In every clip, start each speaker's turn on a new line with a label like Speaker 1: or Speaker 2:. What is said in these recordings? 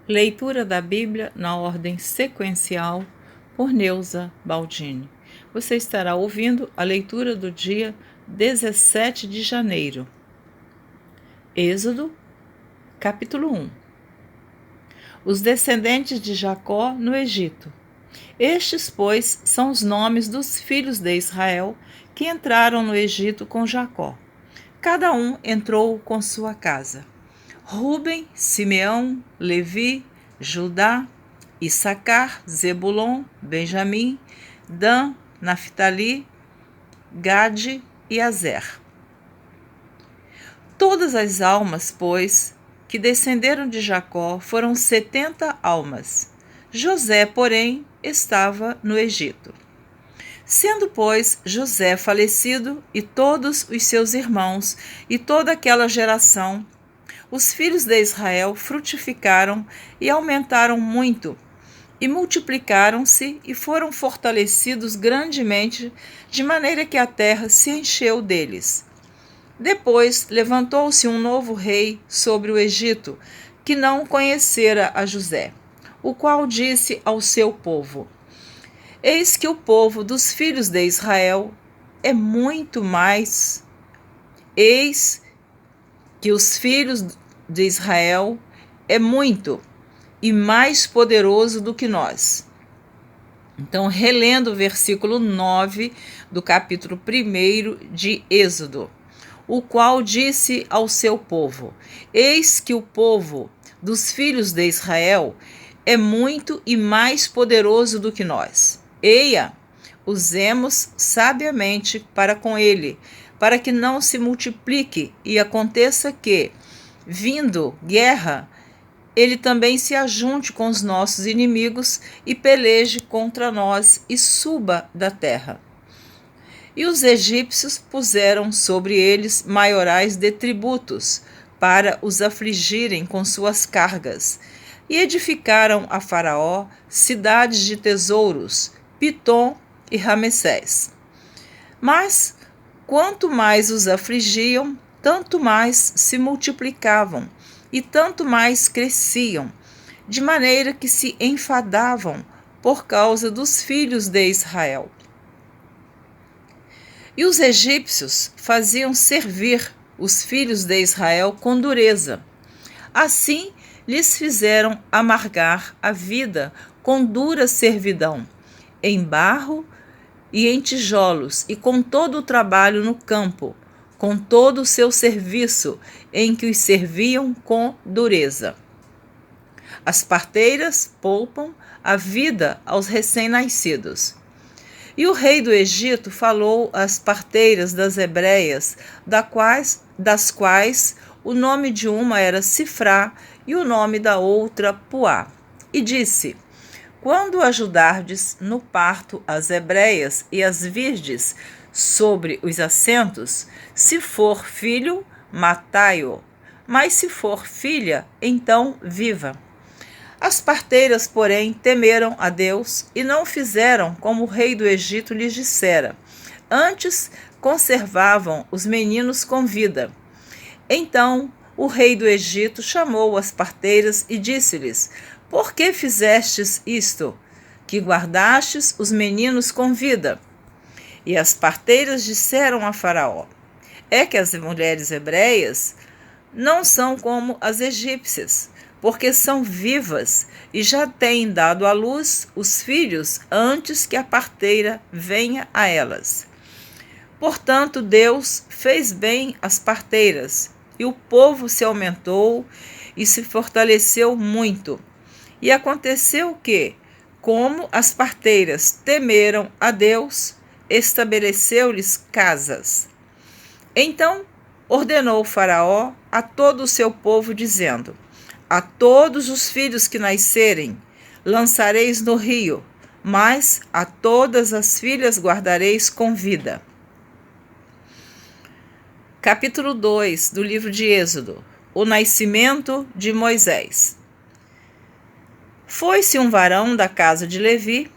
Speaker 1: Leitura da Bíblia na ordem sequencial por Neuza Baldini. Você estará ouvindo a leitura do dia 17 de janeiro. Êxodo, capítulo 1. Os descendentes de Jacó no Egito. Estes, pois, são os nomes dos filhos de Israel que entraram no Egito com Jacó. Cada um entrou com sua casa. Ruben, Simeão, Levi, Judá, Issacar, Zebulon, Benjamim, Dan, Naftali, Gade e Azer. Todas as almas, pois, que descenderam de Jacó foram 70 almas. José, porém, estava no Egito. Sendo, pois, José falecido e todos os seus irmãos e toda aquela geração, os filhos de Israel frutificaram e aumentaram muito, e multiplicaram-se e foram fortalecidos grandemente, de maneira que a terra se encheu deles. Depois levantou-se um novo rei sobre o Egito, que não conhecera a José, o qual disse ao seu povo: Eis que o povo dos filhos de Israel é muito mais. Eis que os filhos de Israel é muito e mais poderoso do que nós. Então, relendo o versículo 9 do capítulo 1 de Êxodo, o qual disse ao seu povo: Eis que o povo dos filhos de Israel é muito e mais poderoso do que nós. Eia, usemos sabiamente para com ele, para que não se multiplique e aconteça que, vindo guerra, ele também se ajunte com os nossos inimigos e peleje contra nós e suba da terra. E os egípcios puseram sobre eles maiorais de tributos, para os afligirem com suas cargas, e edificaram a Faraó cidades de tesouros, Pitom e Ramessés. Mas, quanto mais os afligiam, tanto mais se multiplicavam e tanto mais cresciam, de maneira que se enfadavam por causa dos filhos de Israel. E os egípcios faziam servir os filhos de Israel com dureza. Assim, lhes fizeram amargar a vida com dura servidão, em barro e em tijolos, e com todo o trabalho no campo, com todo o seu serviço, em que os serviam com dureza. As parteiras poupam a vida aos recém-nascidos. E o rei do Egito falou às parteiras das hebreias, das quais o nome de uma era Sifrá e o nome da outra Puá, e disse: Quando ajudardes no parto as hebreias e as virdes sobre os assentos, se for filho, matai-o, mas se for filha, então viva. As parteiras, porém, temeram a Deus e não fizeram como o rei do Egito lhes dissera. Antes, conservavam os meninos com vida. Então, o rei do Egito chamou as parteiras e disse-lhes: Por que fizestes isto, que guardastes os meninos com vida? E as parteiras disseram a Faraó: É que as mulheres hebreias não são como as egípcias, porque são vivas e já têm dado à luz os filhos antes que a parteira venha a elas. Portanto, Deus fez bem às parteiras, e o povo se aumentou e se fortaleceu muito. E aconteceu que, como as parteiras temeram a Deus, estabeleceu-lhes casas. Então ordenou Faraó a todo o seu povo, dizendo: A todos os filhos que nascerem lançareis no rio, mas a todas as filhas guardareis com vida. Capítulo 2 do livro de Êxodo. O nascimento de Moisés. Foi-se um varão da casa de Levi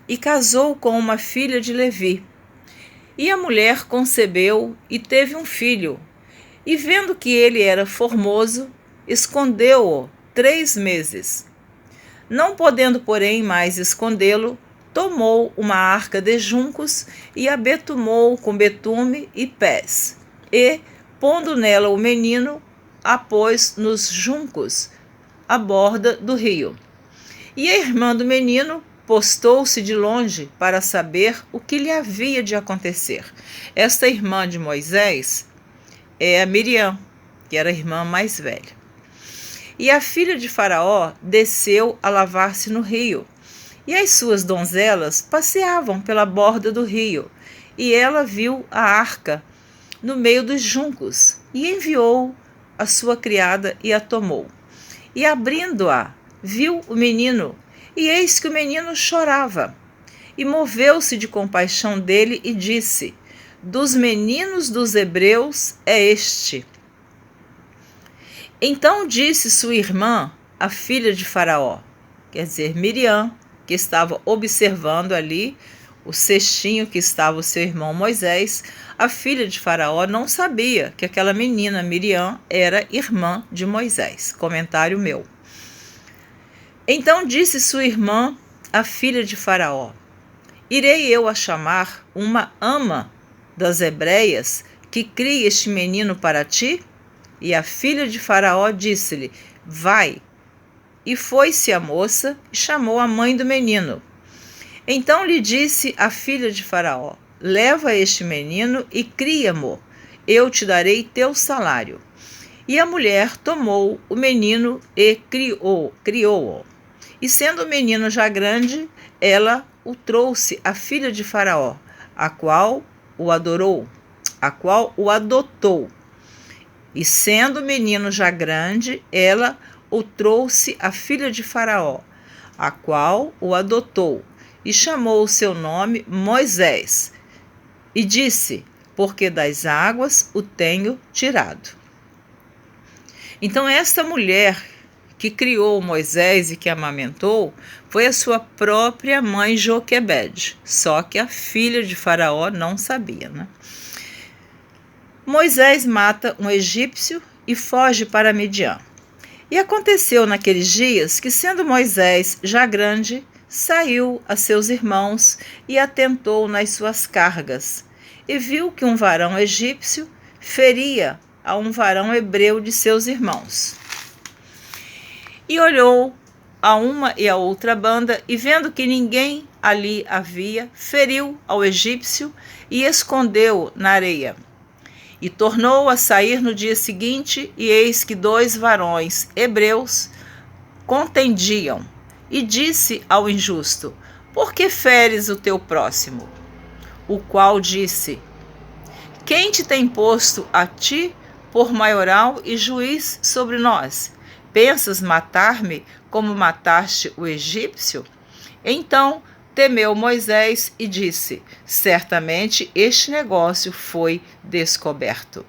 Speaker 1: e casou com uma filha de Levi. E a mulher concebeu e teve um filho, e vendo que ele era formoso, escondeu-o 3 meses. Não podendo, porém, mais escondê-lo, tomou uma arca de juncos e a betumou com betume e pés, e, pondo nela o menino, a pôs nos juncos, à borda do rio. E a irmã do menino postou-se de longe para saber o que lhe havia de acontecer. Esta irmã de Moisés é a Miriam, que era a irmã mais velha. E a filha de Faraó desceu a lavar-se no rio, e as suas donzelas passeavam pela borda do rio, e ela viu a arca no meio dos juncos, e enviou a sua criada e a tomou. E abrindo-a, viu o menino, e eis que o menino chorava. E moveu-se de compaixão dele e disse: dos meninos dos hebreus é este. Então disse sua irmã, a filha de Faraó, quer dizer, Miriam, que estava observando ali o cestinho que estava o seu irmão Moisés. A filha de Faraó não sabia que aquela menina Miriam era irmã de Moisés. Comentário meu. Então disse sua irmã, a filha de Faraó: irei eu a chamar uma ama das hebreias que crie este menino para ti? E a filha de Faraó disse-lhe: vai. E foi-se a moça e chamou a mãe do menino. Então lhe disse a filha de Faraó: leva este menino e cria-mo, eu te darei teu salário. E a mulher tomou o menino e criou-o. E sendo o menino já grande, ela o trouxe à filha de Faraó, a qual o adotou. E sendo o menino já grande, ela o trouxe à filha de Faraó, a qual o adotou, e chamou o seu nome Moisés, e disse: porque das águas o tenho tirado. Então esta mulher que criou Moisés e que amamentou foi a sua própria mãe Joquebede, só que a filha de Faraó não sabia, né? Moisés mata um egípcio e foge para Midian. E aconteceu naqueles dias que, sendo Moisés já grande, saiu a seus irmãos e atentou nas suas cargas, e viu que um varão egípcio feria a um varão hebreu de seus irmãos. E olhou a uma e a outra banda, e vendo que ninguém ali havia, feriu ao egípcio e escondeu-o na areia. E tornou a sair no dia seguinte, e eis que 2 varões hebreus contendiam. E disse ao injusto: por que feres o teu próximo? O qual disse: quem te tem posto a ti por maioral e juiz sobre nós? Pensas matar-me como mataste o egípcio? Então temeu Moisés e disse: certamente este negócio foi descoberto.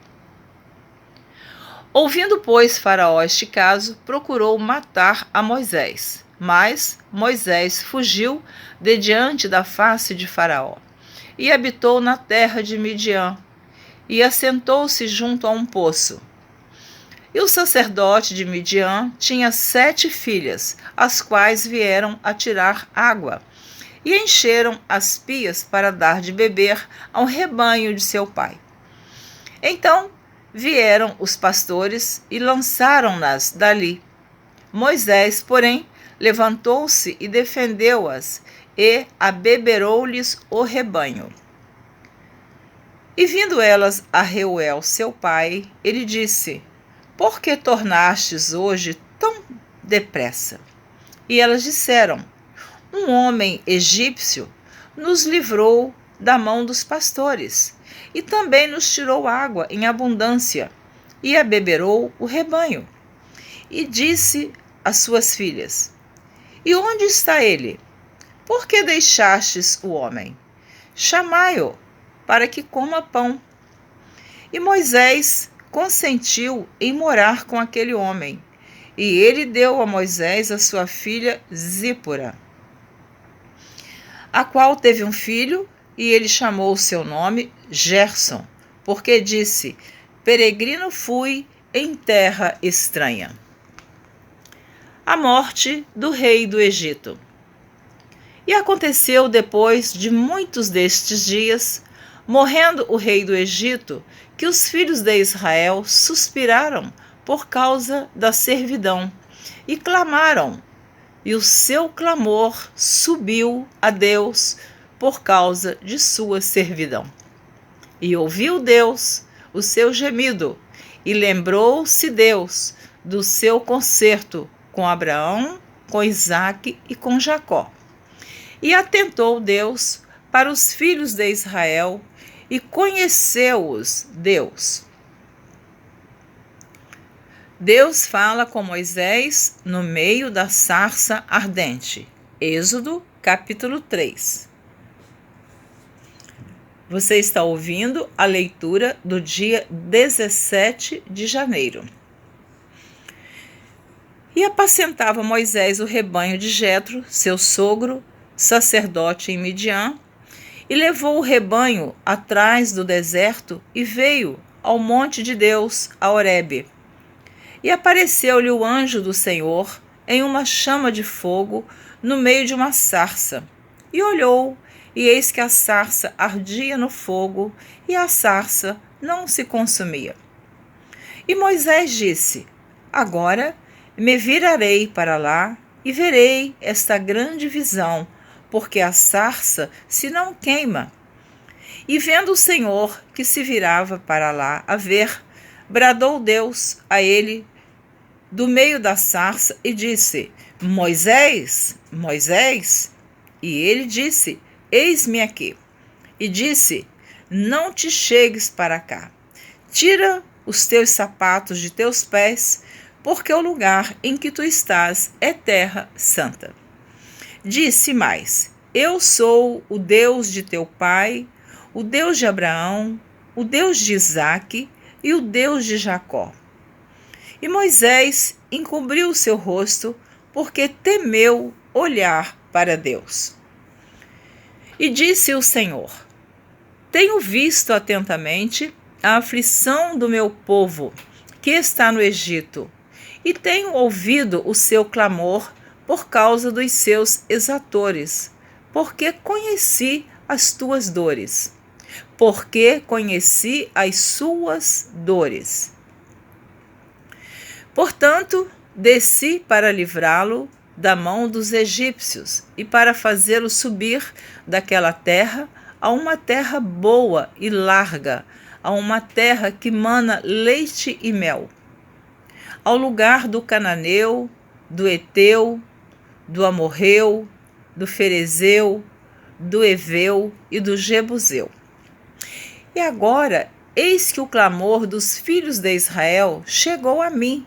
Speaker 1: Ouvindo, pois, Faraó este caso, procurou matar a Moisés. Mas Moisés fugiu de diante da face de Faraó e habitou na terra de Midian e assentou-se junto a um poço. E o sacerdote de Midian tinha 7 filhas, as quais vieram a tirar água, e encheram as pias para dar de beber ao rebanho de seu pai. Então vieram os pastores e lançaram-nas dali. Moisés, porém, levantou-se e defendeu-as, e abeberou-lhes o rebanho. E vindo elas a Reuel, seu pai, ele disse: por que tornastes hoje tão depressa? E elas disseram: um homem egípcio nos livrou da mão dos pastores, e também nos tirou água em abundância, e abeberou o rebanho. E disse às suas filhas: e onde está ele? Por que deixastes o homem? Chamai-o, para que coma pão. E Moisés consentiu em morar com aquele homem, e ele deu a Moisés a sua filha Zípora, a qual teve um filho, e ele chamou o seu nome Gerson, porque disse: peregrino fui em terra estranha. a morte do rei do Egito. E aconteceu depois de muitos destes dias, morrendo o rei do Egito, que os filhos de Israel suspiraram por causa da servidão e clamaram, e o seu clamor subiu a Deus por causa de sua servidão. E ouviu Deus o seu gemido, e lembrou-se Deus do seu concerto com Abraão, com Isaque e com Jacó. E atentou Deus para os filhos de Israel, e conheceu-os Deus. Deus fala com Moisés no meio da sarça ardente. Êxodo, capítulo 3. Você está ouvindo a leitura do dia 17 de janeiro. E apacentava Moisés o rebanho de Jetro, seu sogro, sacerdote em Midian, e levou o rebanho atrás do deserto e veio ao monte de Deus, a Horebe. E apareceu-lhe o anjo do Senhor em uma chama de fogo no meio de uma sarça. E olhou, e eis que a sarça ardia no fogo, e a sarça não se consumia. E Moisés disse: Agora me virarei para lá e verei esta grande visão, porque a sarça se não queima. E vendo o Senhor que se virava para lá a ver, bradou Deus a ele do meio da sarça e disse: Moisés, Moisés. E ele disse: Eis-me aqui. E disse: Não te chegues para cá. Tira os teus sapatos de teus pés, porque o lugar em que tu estás é terra santa. Disse mais: Eu sou o Deus de teu pai, o Deus de Abraão, o Deus de Isaque e o Deus de Jacó. E Moisés encobriu o seu rosto, porque temeu olhar para Deus. E disse o Senhor: Tenho visto atentamente a aflição do meu povo, que está no Egito, e tenho ouvido o seu clamor por causa dos seus exatores, porque conheci as tuas dores, porque conheci as suas dores. Portanto, desci para livrá-lo da mão dos egípcios e para fazê-lo subir daquela terra a uma terra boa e larga, a uma terra que mana leite e mel, ao lugar do cananeu, do Eteu, do Amorreu, do Ferezeu, do Eveu e do Jebuseu. E agora, eis que o clamor dos filhos de Israel chegou a mim,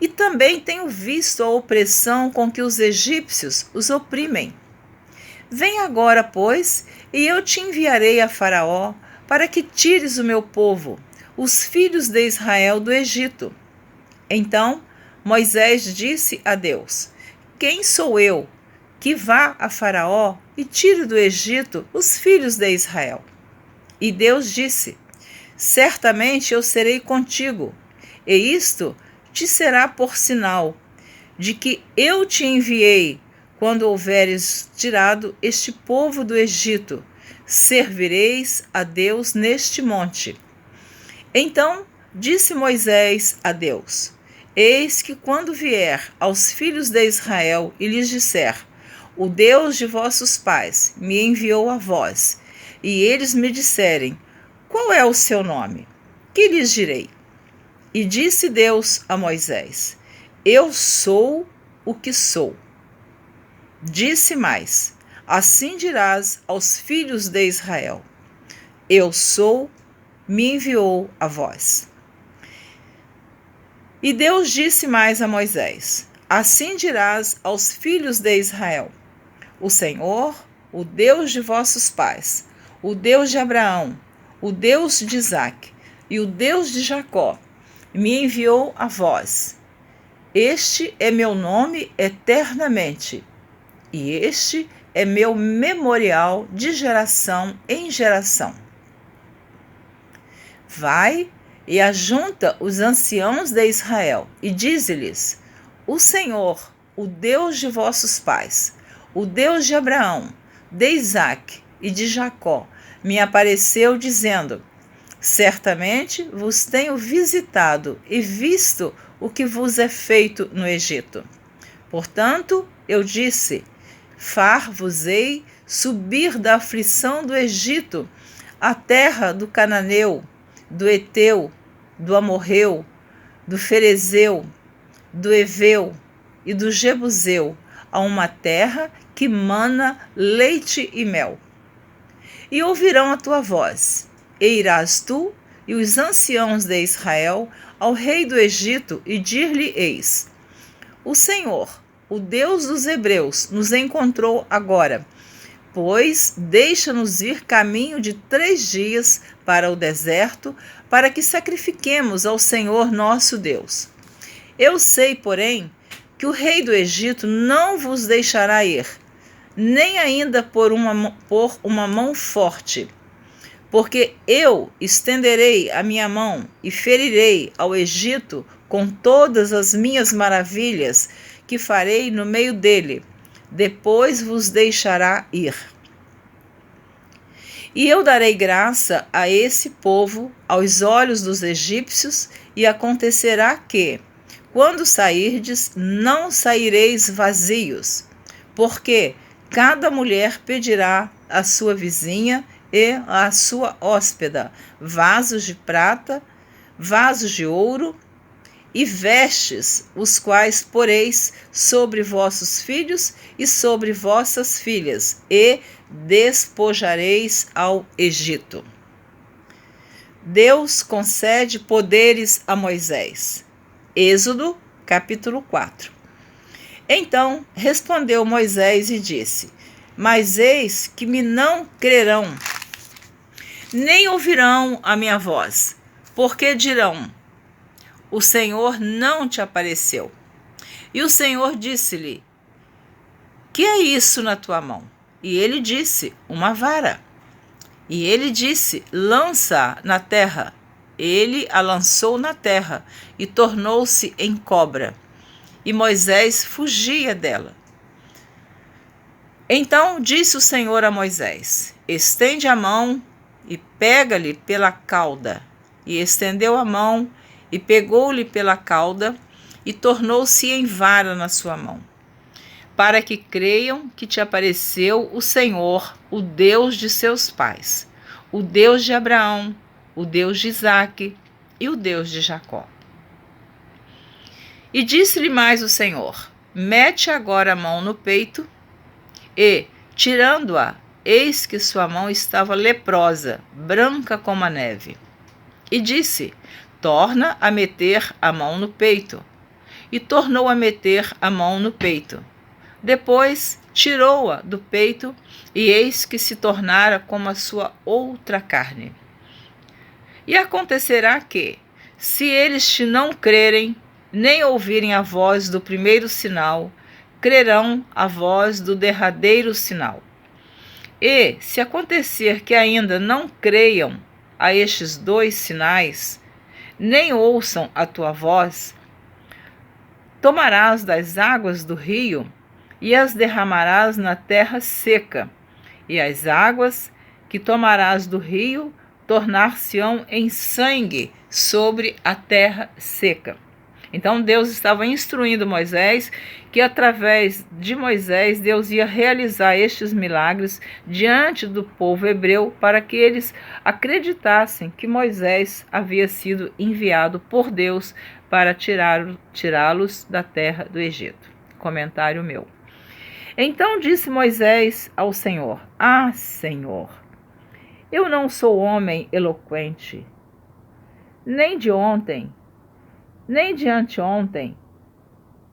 Speaker 1: e também tenho visto a opressão com que os egípcios os oprimem. Vem agora, pois, e eu te enviarei a Faraó, para que tires o meu povo, os filhos de Israel, do Egito. Então Moisés disse a Deus: Quem sou eu, que vá a Faraó e tire do Egito os filhos de Israel? E Deus disse: Certamente eu serei contigo, e isto te será por sinal de que eu te enviei quando houveres tirado este povo do Egito. Servireis a Deus neste monte. Então disse Moisés a Deus: Eis que quando vier aos filhos de Israel e lhes disser: O Deus de vossos pais me enviou a vós, e eles me disserem: Qual é o seu nome? Que lhes direi? E disse Deus a Moisés: Eu sou o que sou. Disse mais: Assim dirás aos filhos de Israel: Eu sou, me enviou a vós. E Deus disse mais a Moisés: Assim dirás aos filhos de Israel: O Senhor, o Deus de vossos pais, o Deus de Abraão, o Deus de Isaque e o Deus de Jacó, me enviou a vós. Este é meu nome eternamente, e este é meu memorial de geração em geração. Vai e ajunta os anciãos de Israel, e dize-lhes: O Senhor, o Deus de vossos pais, o Deus de Abraão, de Isaque e de Jacó, me apareceu dizendo: certamente vos tenho visitado e visto o que vos é feito no Egito. Portanto, eu disse: far-vos-ei subir da aflição do Egito, a terra do Cananeu, do Eteu, do Amorreu, do Ferezeu, do Eveu e do Jebuseu, a uma terra que mana leite e mel. E ouvirão a tua voz, e irás tu e os anciãos de Israel ao rei do Egito, e dir-lhe-eis: o Senhor, o Deus dos hebreus, nos encontrou agora, pois deixa-nos ir caminho de 3 dias para o deserto, para que sacrifiquemos ao Senhor nosso Deus. Eu sei, porém, que o rei do Egito não vos deixará ir, nem ainda por uma mão forte, porque eu estenderei a minha mão e ferirei ao Egito com todas as minhas maravilhas que farei no meio dele. Depois vos deixará ir. E eu darei graça a esse povo aos olhos dos egípcios, e acontecerá que, quando sairdes, não saireis vazios, porque cada mulher pedirá à sua vizinha e à sua hóspeda vasos de prata, vasos de ouro e vestes, os quais poreis sobre vossos filhos e sobre vossas filhas, e despojareis ao Egito. Deus concede poderes a Moisés. Êxodo, capítulo 4. Então respondeu Moisés e disse: mas eis que me não crerão, nem ouvirão a minha voz, porque dirão: o Senhor não te apareceu. E o Senhor disse-lhe: que é isso na tua mão? E ele disse: uma vara. E ele disse: lança na terra. Ele a lançou na terra, e tornou-se em cobra. E Moisés fugia dela. Então disse o Senhor a Moisés: estende a mão e pega-lhe pela cauda. E estendeu a mão e pegou-lhe pela cauda, e tornou-se em vara na sua mão, para que creiam que te apareceu o Senhor, o Deus de seus pais, o Deus de Abraão, o Deus de Isaque e o Deus de Jacó. E disse-lhe mais o Senhor: mete agora a mão no peito, e, tirando-a, eis que sua mão estava leprosa, branca como a neve. E disse: torna a meter a mão no peito. E tornou a meter a mão no peito. Depois tirou-a do peito, e eis que se tornara como a sua outra carne. E acontecerá que, se eles te não crerem, nem ouvirem a voz do primeiro sinal, crerão a voz do derradeiro sinal. E, se acontecer que ainda não creiam a estes 2 sinais, nem ouçam a tua voz, tomarás das águas do rio e as derramarás na terra seca, e as águas que tomarás do rio tornar-se-ão em sangue sobre a terra seca. Então Deus estava instruindo Moisés que através de Moisés Deus ia realizar estes milagres diante do povo hebreu, para que eles acreditassem que Moisés havia sido enviado por Deus para tirá-los da terra do Egito. Comentário meu. Então disse Moisés ao Senhor: ah, Senhor, eu não sou homem eloquente, nem de ontem, nem de anteontem,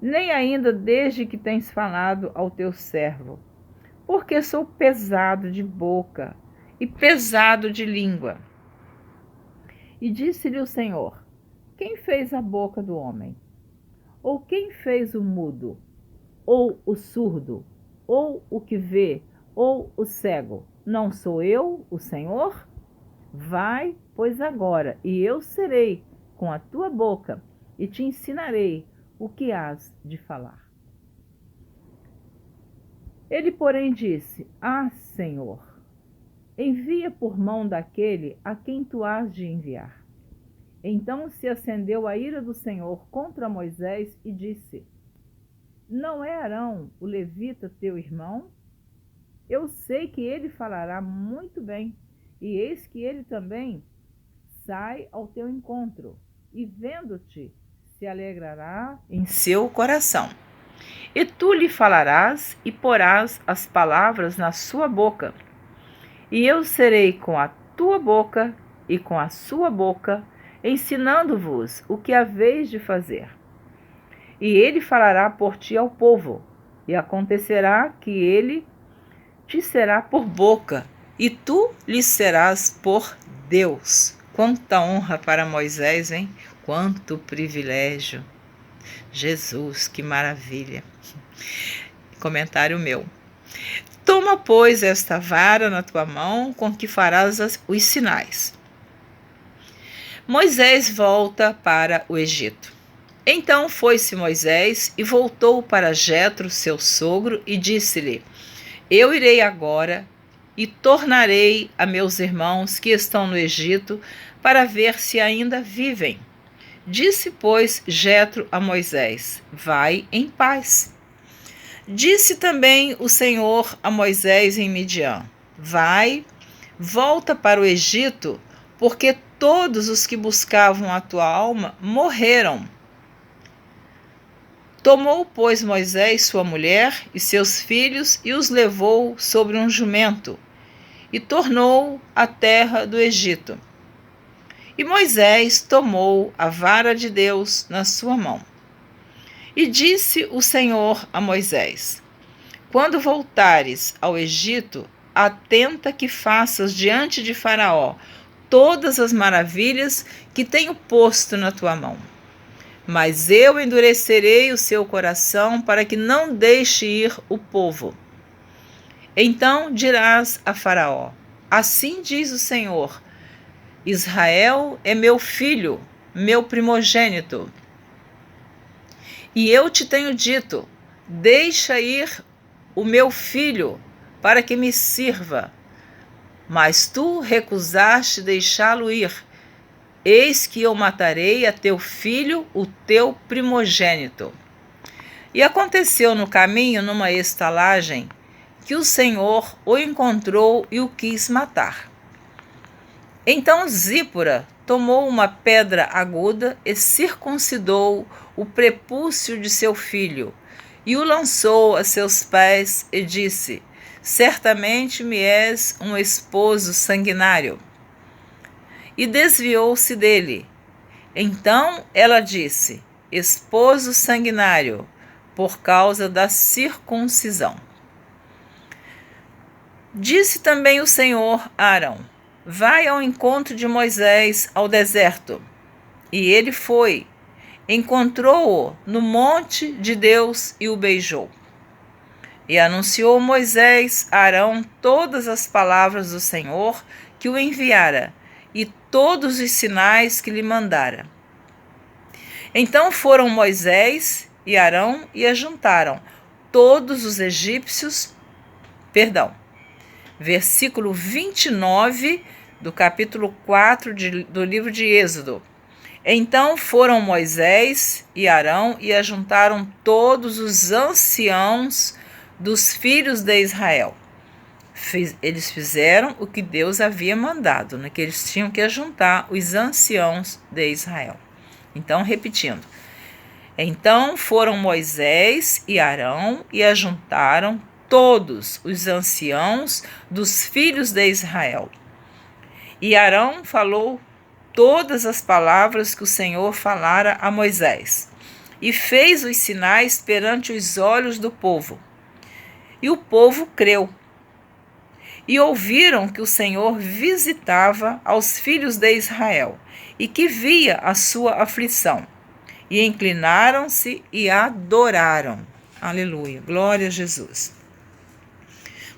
Speaker 1: nem ainda desde que tens falado ao teu servo, porque sou pesado de boca e pesado de língua. E disse-lhe o Senhor: quem fez a boca do homem? Ou quem fez o mudo? Ou o surdo? Ou o que vê? Ou o cego? Não sou eu, o Senhor? Vai, pois agora, e eu serei com a tua boca, e te ensinarei o que hás de falar? Ele, porém, disse: Ah, Senhor, envia por mão daquele a quem tu hás de enviar. Então se acendeu a ira do Senhor contra Moisés e disse: Não é Arão, o levita, teu irmão? Eu sei que ele falará muito bem, e eis que ele também sai ao teu encontro, e vendo-te, se alegrará em seu coração. E tu lhe falarás e porás as palavras na sua boca. E eu serei com a tua boca e com a sua boca, ensinando-vos o que haveis de fazer. E ele falará por ti ao povo, e acontecerá que ele te será por boca, e tu lhe serás por Deus. Quanta honra para Moisés, hein? Quanto privilégio. Jesus, que maravilha. Comentário meu. Toma, pois, esta vara na tua mão, com que farás os sinais. Moisés volta para o Egito. Então foi-se Moisés e voltou para Jetro, seu sogro, e disse-lhe: Eu irei agora e tornarei a meus irmãos que estão no Egito, para ver se ainda vivem. Disse, pois, Jetro a Moisés: Vai em paz. Disse também o Senhor a Moisés em Midian: Vai, volta para o Egito, porque todos os que buscavam a tua alma morreram. Tomou, pois, Moisés sua mulher e seus filhos e os levou sobre um jumento, e tornou à terra do Egito. E Moisés tomou a vara de Deus na sua mão. E disse o Senhor a Moisés: Quando voltares ao Egito, atenta que faças diante de Faraó todas as maravilhas que tenho posto na tua mão. Mas eu endurecerei o seu coração para que não deixe ir o povo. Então dirás a Faraó: Assim diz o Senhor: Israel é meu filho, meu primogênito. E eu te tenho dito: Deixa ir o meu filho, para que me sirva. Mas tu recusaste deixá-lo ir. Eis que eu matarei a teu filho, o teu primogênito. E aconteceu no caminho, numa estalagem, que o Senhor o encontrou e o quis matar. Então Zípora tomou uma pedra aguda e circuncidou o prepúcio de seu filho, e o lançou a seus pés e disse: Certamente me és um esposo sanguinário. E desviou-se dele. Então ela disse: Esposo sanguinário, por causa da circuncisão. Disse também o Senhor a Arão: Vai ao encontro de Moisés ao deserto. E ele foi, encontrou-o no monte de Deus e o beijou. E anunciou Moisés a Arão todas as palavras do Senhor que o enviara, e todos os sinais que lhe mandara. Então foram Moisés e Arão e ajuntaram todos os egípcios, versículo 29 do capítulo 4 do livro de Êxodo. Então foram Moisés e Arão e ajuntaram todos os anciãos dos filhos de Israel. Eles fizeram o que Deus havia mandado, que eles tinham que ajuntar os anciãos de Israel. Então, repetindo. Então foram Moisés e Arão e ajuntaram todos os anciãos dos filhos de Israel. E Arão falou todas as palavras que o Senhor falara a Moisés, e fez os sinais perante os olhos do povo. E o povo creu. E ouviram que o Senhor visitava aos filhos de Israel, e que via a sua aflição. E inclinaram-se e adoraram. Aleluia, glória a Jesus.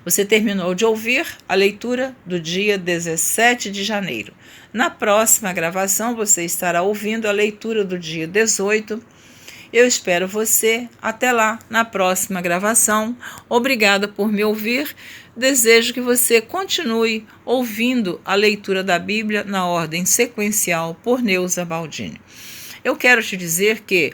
Speaker 1: Você terminou de ouvir a leitura do dia 17 de janeiro. Na próxima gravação, você estará ouvindo a leitura do dia 18, Eu espero você até lá na próxima gravação. Obrigada por me ouvir. Desejo que você continue ouvindo a leitura da Bíblia na ordem sequencial por Neuza Baldini. Eu quero te dizer que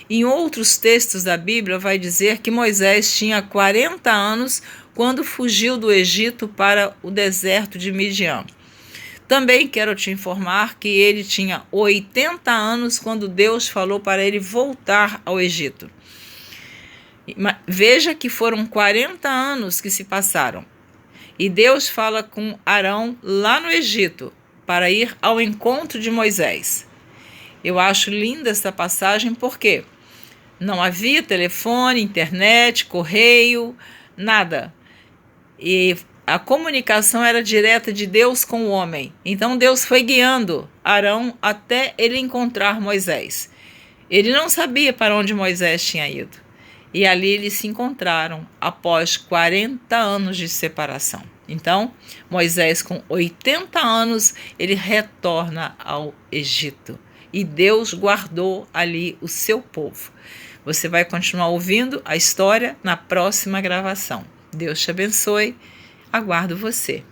Speaker 1: em outros textos da Bíblia vai dizer que Moisés tinha 40 anos quando fugiu do Egito para o deserto de Midian. Também quero te informar que ele tinha 80 anos quando Deus falou para ele voltar ao Egito. Veja que foram 40 anos que se passaram. E Deus fala com Arão lá no Egito para ir ao encontro de Moisés. Eu acho linda essa passagem porque não havia telefone, internet, correio, nada. E a comunicação era direta de Deus com o homem. Então Deus foi guiando Arão até ele encontrar Moisés. Ele não sabia para onde Moisés tinha ido. E ali eles se encontraram após 40 anos de separação. Então, Moisés, com 80 anos, ele retorna ao Egito. E Deus guardou ali o seu povo. Você vai continuar ouvindo a história na próxima gravação. Deus te abençoe. Aguardo você.